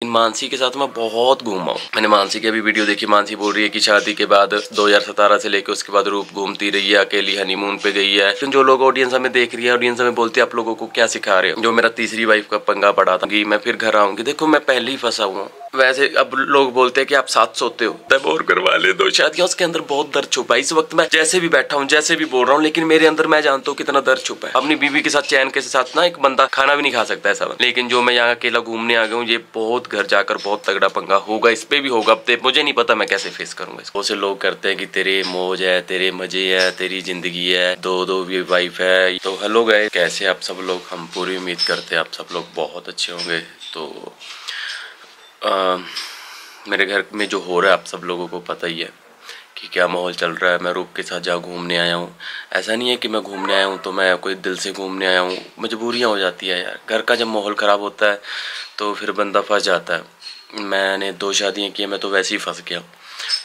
मानसी के साथ मैं बहुत घूमा हूँ। मैंने मानसी की अभी वीडियो देखी। मानसी बोल रही है कि शादी के बाद 2017 से लेकर उसके बाद रूप घूमती रही है, अकेली हनीमून पे गई है। लेकिन जो लोग ऑडियंस हमें देख रही है, ऑडियंस हमें बोलती है आप लोगों को क्या सिखा रहे हो। जो मेरा तीसरी वाइफ का पंगा पड़ा था कि मैं फिर घर आऊंगी, देखो मैं पहले ही फंसा हुआ हूँ। वैसे अब लोग बोलते हैं कि आप साथ सोते हो, तब और करवा ले 2 शादियां। उसके अंदर बहुत दर्द छुपा है। इस वक्त मैं जैसे भी बैठा हूँ, जैसे भी बोल रहा हूँ, लेकिन मेरे अंदर मैं जानता हूँ कितना दर्द छुपा है। अपनी बीवी के साथ चैन के साथ ना एक बंदा खाना भी नहीं खा सकता ऐसा। लेकिन जो मैं यहाँ अकेला घूमने आ गया हूँ, ये बहुत घर जाकर बहुत तगड़ा पंगा होगा। इस पे भी होगा। अब मुझे नहीं पता मैं कैसे फेस करूंगा इसको। से लोग करते हैं कि तेरे मौज है, तेरे मजे है, तेरी जिंदगी है, दो वाइफ है। तो हेलो गाइस, कैसे आप सब लोग। हम पूरी उम्मीद करते हैं आप सब लोग बहुत अच्छे होंगे। तो मेरे घर में जो हो रहा है आप सब लोगों को पता ही है कि क्या माहौल चल रहा है। मैं रूप के साथ जहाँ घूमने आया हूँ, ऐसा नहीं है कि मैं घूमने आया हूँ तो मैं कोई दिल से घूमने आया हूँ। मजबूरियाँ हो जाती है यार। घर का जब माहौल ख़राब होता है तो फिर बंदा फंस जाता है। मैंने 2 शादियाँ की, मैं तो वैसे ही फंस गया।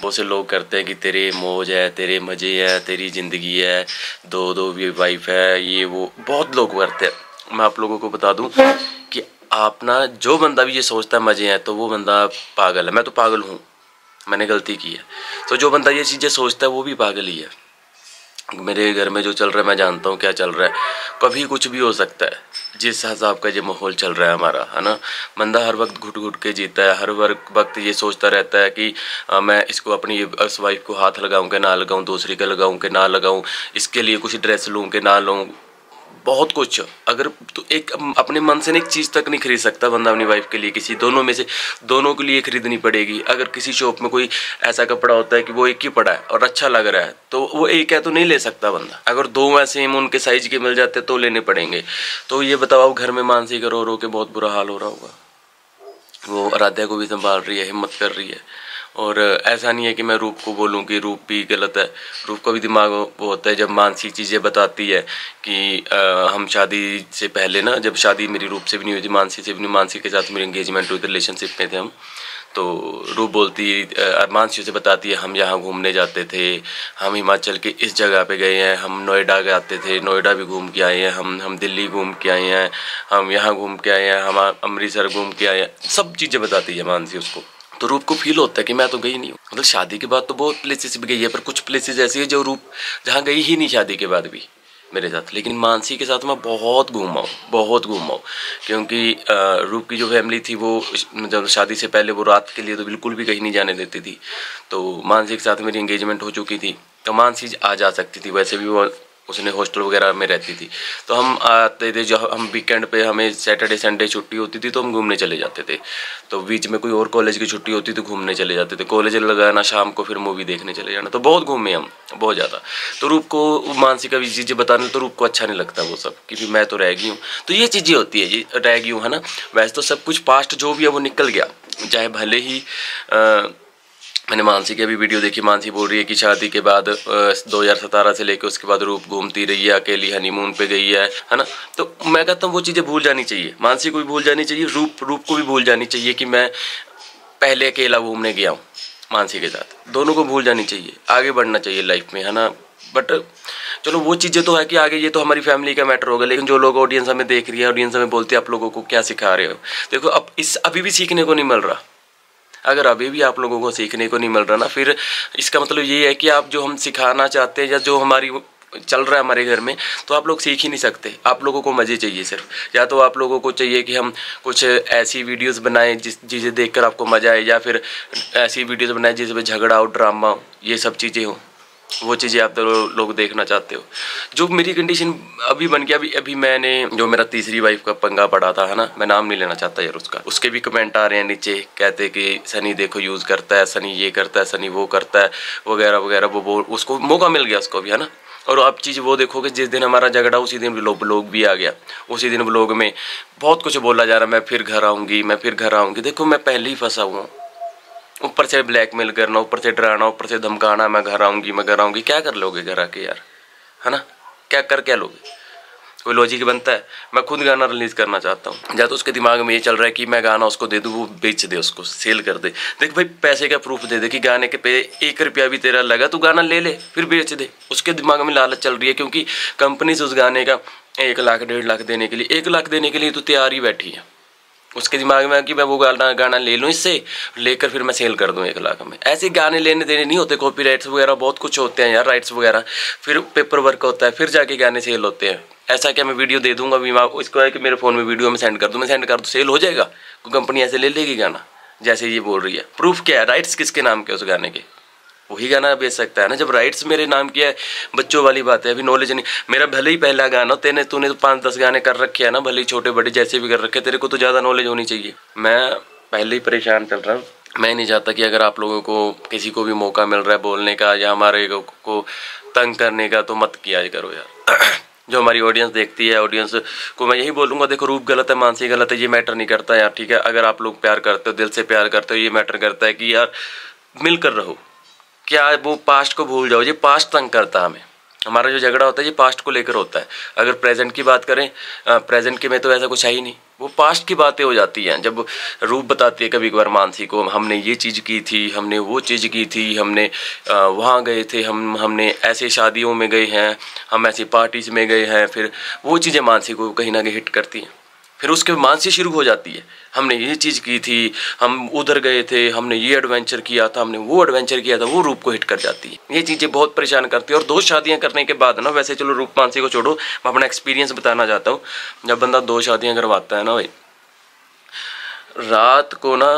बहुत से लोग करते हैं कि तेरे मौज है, तेरे मज़े है, तेरी ज़िंदगी है, दो वाइफ है, ये वो बहुत लोग करते हैं। मैं आप लोगों को बता दूं कि आप ना, जो बंदा भी ये सोचता है मज़े हैं तो वो बंदा पागल है। मैं तो पागल हूँ, मैंने गलती की है। तो जो बंदा ये चीज़ें सोचता है वो भी पागल ही है। मेरे घर में जो चल रहा है मैं जानता हूँ क्या चल रहा है। कभी कुछ भी हो सकता है। जिस हिसाब का ये माहौल चल रहा है हमारा, है ना। बंदा हर वक्त घुट घुट के जीता है। हर वक्त ये सोचता रहता है कि मैं इसको अपनी इस वाइफ को हाथ लगाऊं कि ना लगाऊं, दूसरी का लगाऊं कि ना लगाऊं, इसके लिए कुछ ड्रेस लूं कि ना लूं, बहुत कुछ। अगर तो एक अपने मन से एक चीज़ तक नहीं खरीद सकता बंदा अपनी वाइफ के लिए। किसी दोनों में से दोनों के लिए खरीदनी पड़ेगी। अगर किसी शॉप में कोई ऐसा कपड़ा होता है कि वो एक ही पड़ा है और अच्छा लग रहा है तो वो एक है तो नहीं ले सकता बंदा। अगर 2 वैसे उनके साइज के मिल जाते तो लेने पड़ेंगे। तो ये बताओ, घर में मानसी का रो रो के बहुत बुरा हाल हो रहा होगा। वो आराध्या को भी संभाल रही है, हिम्मत कर रही है। और ऐसा नहीं है कि मैं रूप को बोलूं कि रूप भी गलत है। रूप का भी दिमाग वो होता है जब मानसी चीज़ें बताती है कि हम शादी से पहले ना, जब शादी मेरी रूप से भी नहीं हुई थी, मानसी से भी नहीं, मानसी के साथ मेरी एंगेजमेंट हुई थी, रिलेशनशिप में थे हम। तो रूप बोलती, मानसी से बताती है हम यहाँ घूमने जाते थे, हम हिमाचल के इस जगह पे गए हैं, हम नोएडा जाते थे, नोएडा भी घूम के आए हैं, हम दिल्ली घूम के आए हैं, हम यहाँ घूम के आए हैं, हम अमृतसर घूम के आए हैं। सब चीज़ें बताती है मानसी उसको। तो रूप को फील होता है कि मैं तो गई नहीं हूँ। मतलब शादी के बाद तो बहुत प्लेसेस भी गई है, पर कुछ प्लेसेस ऐसी है जो रूप जहाँ गई ही नहीं शादी के बाद भी मेरे साथ। लेकिन मानसी के साथ मैं बहुत घूमा हूँ, बहुत घूमा हूँ। क्योंकि रूप की जो फैमिली थी वो जब शादी से पहले वो रात के लिए तो बिल्कुल भी कहीं नहीं जाने देती थी। तो मानसी के साथ मेरी एंगेजमेंट हो चुकी थी तो मानसी आ जा सकती थी। वैसे भी वो उसने हॉस्टल वगैरह में रहती थी तो हम आते थे। जो हम वीकेंड पे, हमें सैटरडे संडे छुट्टी होती थी तो हम घूमने चले जाते थे। तो बीच में कोई और कॉलेज की छुट्टी होती तो घूमने चले जाते थे। कॉलेज लगाना, शाम को फिर मूवी देखने चले जाना। तो बहुत घूमे हम, बहुत ज़्यादा। तो रूप को मानसी का भी चीज़ें बताने तो रूप को अच्छा नहीं लगता वो सब, क्योंकि मैं तो रह गई हूँ। तो ये चीज़ें होती है, ये रह गई हूँ, है ना। वैसे तो सब कुछ पास्ट जो भी है वो निकल गया। चाहे भले ही मैंने मानसी की अभी वीडियो देखी। मानसी बोल रही है कि शादी के बाद 2017 से लेकर उसके बाद रूप घूमती रही है, अकेली हनीमून पे गई है ना। तो मैं कहता हूँ वो चीज़ें भूल जानी चाहिए। मानसी को भी भूल जानी चाहिए, रूप को भी भूल जानी चाहिए कि मैं पहले अकेला घूमने गया हूँ मानसी के साथ। दोनों को भूल जानी चाहिए, आगे बढ़ना चाहिए लाइफ में, है ना। बट चलो वो चीज़ें तो है कि आगे, ये तो हमारी फैमिली का मैटर होगा। लेकिन जो लोग ऑडियंस हमें देख रही है, ऑडियंस हमें बोलती है आप लोगों को क्या सिखा रहे हो। देखो अब अभी भी सीखने को नहीं मिल रहा। अगर अभी भी आप लोगों को सीखने को नहीं मिल रहा ना, फिर इसका मतलब ये है कि आप जो हम सिखाना चाहते हैं या जो हमारी चल रहा है हमारे घर में, तो आप लोग सीख ही नहीं सकते। आप लोगों को मज़े चाहिए सिर्फ। या तो आप लोगों को चाहिए कि हम कुछ ऐसी वीडियोस बनाएं जिसे देखकर आपको मज़ा आए, या फिर ऐसी वीडियोस बनाएं जिसमें झगड़ा हो, ड्रामा हो, ये सब चीज़ें हो। वो चीज़ें आप तो लोग देखना चाहते हो। जो मेरी कंडीशन अभी बन गया, अभी मैंने, जो मेरा तीसरी वाइफ का पंगा पड़ा था, है ना, मैं नाम नहीं लेना चाहता यार उसका। उसके भी कमेंट आ रहे हैं नीचे, कहते कि सनी देखो यूज़ करता है, सनी ये करता है, सनी वो करता है, वगैरह वगैरह। वो उसको मौका मिल गया उसको भी, है ना। और आप चीज़ वो देखोगे, जिस दिन हमारा झगड़ा उसी दिन ब्लॉग भी आ गया। उसी दिन ब्लॉग में बहुत कुछ बोला जा रहा, मैं फिर घर आऊँगी, मैं फिर घर आऊँगी। देखो मैं पहले ही फंसा हुआ हूँ। ऊपर से ब्लैकमेल करना, ऊपर से डराना, ऊपर से धमकाना, मैं घर आऊँगी, मैं घर आऊँगी। क्या कर लोगे घर आके यार, है ना। क्या लोगे, कोई लॉजिक बनता है। मैं खुद गाना रिलीज करना चाहता हूँ, या तो उसके दिमाग में ये चल रहा है कि मैं गाना उसको दे दूँ, वो बेच दे, उसको सेल कर दे। देख भाई, पैसे का प्रूफ दे दे कि गाने के पे 1 रुपया भी तेरा लगा, तो गाना ले ले फिर बेच दे। उसके दिमाग में लालच चल रही है, क्योंकि कंपनी से उस गाने का 1 लाख 1.5 लाख देने के लिए, 1 लाख देने के लिए तो तैयार ही बैठी है। उसके दिमाग में कि मैं वो गाना ले लूँ इससे, लेकर फिर मैं सेल कर दूँ 1 लाख में। ऐसे गाने लेने देने नहीं होते, कॉपी राइट्स वगैरह बहुत कुछ होते हैं यार, राइट्स वगैरह, फिर पेपर वर्क होता है, फिर जाके गाने सेल होते हैं। ऐसा क्या मैं वीडियो दे दूंगा बीमा इसको है कि मेरे फ़ोन में वीडियो में सेंड कर दूँ, मैं सेंड कर दूँ, सेल हो जाएगा? कोई कंपनी ऐसे ले लेगी गाना जैसे ये बोल रही है? प्रूफ क्या है? राइट्स किसके नाम के उस गाने के? वही गाना बेच सकता है ना। जब राइट्स मेरे नाम किया है, बच्चों वाली बात है, अभी नॉलेज नहीं। मेरा भले ही पहला गाना, तूने तो 5-10 गाने कर रखे हैं ना, भले ही छोटे बड़े जैसे भी कर रखे, तेरे को तो ज़्यादा नॉलेज होनी चाहिए। मैं पहले ही परेशान चल रहा हूँ। मैं नहीं चाहता कि अगर आप लोगों को किसी को भी मौका मिल रहा है बोलने का या हमारे को तंग करने का, तो मत किया करो यार। जो हमारी ऑडियंस देखती है, ऑडियंस को मैं यही बोलूँगा, देखो रूप गलत है, मानसी गलत है, ये मैटर नहीं करता यार, ठीक है। अगर आप लोग प्यार करते हो, दिल से प्यार करते हो, ये मैटर करता है कि यार मिलकर रहो। क्या वो पास्ट को भूल जाओ, ये पास्ट तंग करता है हमें। हमारा जो झगड़ा होता है ये पास्ट को लेकर होता है। अगर प्रेजेंट की बात करें, प्रेजेंट के में तो ऐसा कुछ है ही नहीं, वो पास्ट की बातें हो जाती हैं। जब रूप बताती है कभी कभार मानसी को, हमने ये चीज़ की थी, हमने वो चीज़ की थी, हमने वहाँ गए थे, हमने ऐसे शादियों में गए हैं, हम ऐसी पार्टीज में गए हैं, फिर वो चीज़ें मानसी को कहीं ना कहीं हिट करती हैं। फिर उसके मानसी शुरू हो जाती है, हमने ये चीज़ की थी, हम उधर गए थे, हमने ये एडवेंचर किया था, हमने वो एडवेंचर किया था, वो रूप को हिट कर जाती है। ये चीज़ें बहुत परेशान करती है। और 2 शादियां करने के बाद ना, वैसे चलो रूप मानसी को छोड़ो, मैं अपना एक्सपीरियंस बताना चाहता हूँ। जब बंदा 2 शादियां करवाता है ना भाई, रात को ना,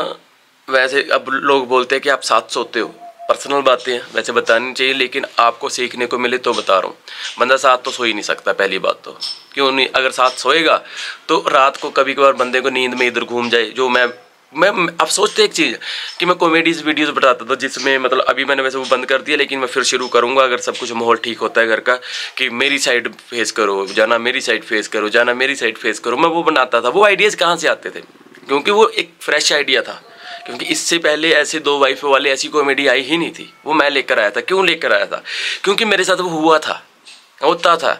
वैसे अब लोग बोलते हैं कि आप साथ सोते हो, पर्सनल बातें हैं, वैसे बतानी चाहिए, लेकिन आपको सीखने को मिले तो बता रहा हूँ। बंदा साथ तो सो ही नहीं सकता, पहली बात तो। क्यों नहीं? अगर साथ सोएगा तो रात को कभी कभार बंदे को नींद में इधर घूम जाए। जो मैं अब सोचते एक चीज़ कि मैं कॉमेडीज वीडियोस बताता था, जिसमें मतलब अभी मैंने वैसे वो बंद कर दिया, लेकिन मैं फिर शुरू करूँगा अगर सब कुछ माहौल ठीक होता है घर का, कि मेरी साइड फेस करो जाना, मेरी साइड फेस करो जाना, मेरी साइड फेस करो। मैं वो बनाता था। वो आइडियाज़ कहाँ से आते थे? क्योंकि वो एक फ्रेश आइडिया था, क्योंकि इससे पहले ऐसे 2 वाइफ वाले ऐसी कॉमेडी आई ही नहीं थी। वो मैं लेकर आया था। क्यों लेकर आया था? क्योंकि मेरे साथ वो हुआ था, होता था,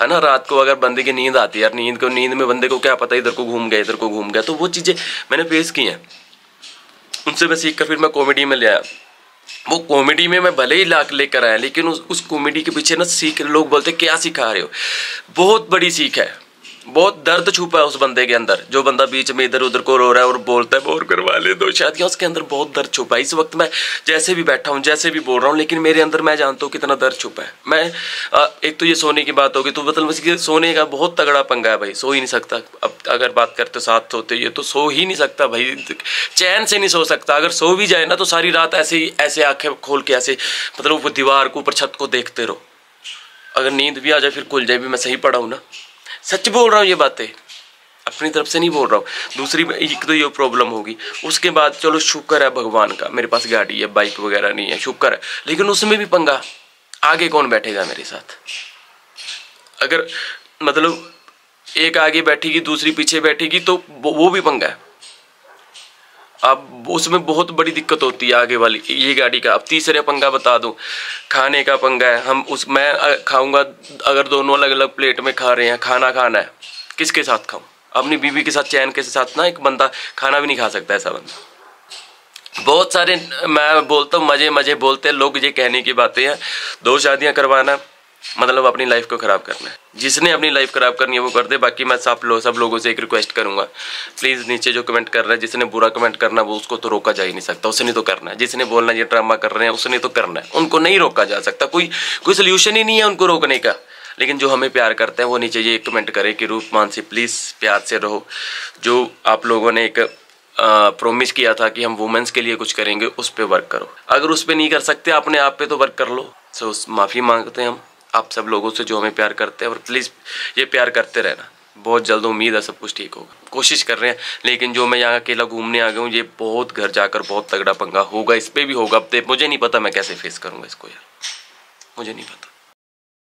है ना। रात को अगर बंदे की नींद आती है यार, नींद में बंदे को क्या पता इधर को घूम गया, इधर को घूम गया, तो वो चीज़ें मैंने फेस की हैं। उनसे मैं सीख कर फिर मैं कॉमेडी में ले आया। वो कॉमेडी में मैं भले ही लाख लेकर आया, लेकिन उस कॉमेडी के पीछे ना सीख, लोग बोलते क्या सिखा रहे हो, बहुत बड़ी सीख है। बहुत दर्द छुपा है उस बंदे के अंदर। जो बंदा बीच में इधर उधर को रो रहा है और बोलता है बोर करवा ले 2 शादियां, उसके अंदर बहुत दर्द छुपा है। इस वक्त मैं जैसे भी बैठा हूँ, जैसे भी बोल रहा हूँ, लेकिन मेरे अंदर मैं जानता हूँ कितना दर्द छुपा है। मैं एक तो ये सोने की बात होगी, तो मतलब सोने का बहुत तगड़ा पंगा है भाई, सो ही नहीं सकता। अब अगर बात करते साथ सोते ये तो सो ही नहीं सकता भाई, चैन से नहीं सो सकता। अगर सो भी जाए ना तो सारी रात ऐसे आंखें खोल के ऐसे, मतलब वो दीवार को ऊपर छत को देखते रहो। अगर नींद भी आ जाए फिर खुल जाए भी, मैं सही पड़ा हूँ ना, सच बोल रहा हूँ, ये बातें अपनी तरफ से नहीं बोल रहा हूँ। दूसरी एक तो ये प्रॉब्लम होगी। उसके बाद चलो शुक्र है भगवान का, मेरे पास गाड़ी है, बाइक वगैरह नहीं है, शुक्र है, लेकिन उसमें भी पंगा। आगे कौन बैठेगा मेरे साथ? अगर मतलब एक आगे बैठेगी दूसरी पीछे बैठेगी तो वो भी पंगा है। अब उसमें बहुत बड़ी दिक्कत होती है आगे वाली ये गाड़ी का। अब तीसरे पंगा बता दूं, खाने का पंगा है। मैं खाऊंगा, अगर दोनों अलग अलग प्लेट में खा रहे हैं, खाना खाना है, किसके साथ खाऊं? अपनी बीवी के साथ चैन के साथ ना एक बंदा खाना भी नहीं खा सकता, ऐसा बंदा। बहुत सारे मैं बोलता हूँ मजे बोलते हैं लोग, ये कहने की बातें हैं। 2 शादियां करवाना मतलब अपनी लाइफ को खराब करना है। जिसने अपनी लाइफ खराब करनी है वो कर दे। बाकी मैं सब लोगों से एक रिक्वेस्ट करूंगा, प्लीज़ नीचे जो कमेंट कर रहा है, जिसने बुरा कमेंट करना वो उसको तो रोका जा ही नहीं सकता, उसने तो करना है। जिसने बोलना ये ड्रामा कर रहे हैं उसने तो करना है, उनको नहीं रोका जा सकता। कोई सोल्यूशन ही नहीं है उनको रोकने का। लेकिन जो हमें प्यार करते हैं वो नीचे ये कमेंट करें कि रूप मानसी प्लीज़ प्यार से रहो। जो आप लोगों ने एक प्रॉमिस किया था कि हम वुमेन्स के लिए कुछ करेंगे, उस पर वर्क करो। अगर उस पर नहीं कर सकते अपने आप पे तो वर्क कर लो। सो माफ़ी मांगते हैं हम आप सब लोगों से जो हमें प्यार करते हैं, और प्लीज़ ये प्यार करते रहना। बहुत जल्द उम्मीद है सब कुछ ठीक होगा, कोशिश कर रहे हैं। लेकिन जो मैं यहाँ अकेला घूमने आ गया हूँ, ये बहुत घर जाकर बहुत तगड़ा पंगा होगा, इस पर भी होगा। अब मुझे नहीं पता मैं कैसे फेस करूँगा इसको यार, मुझे नहीं पता।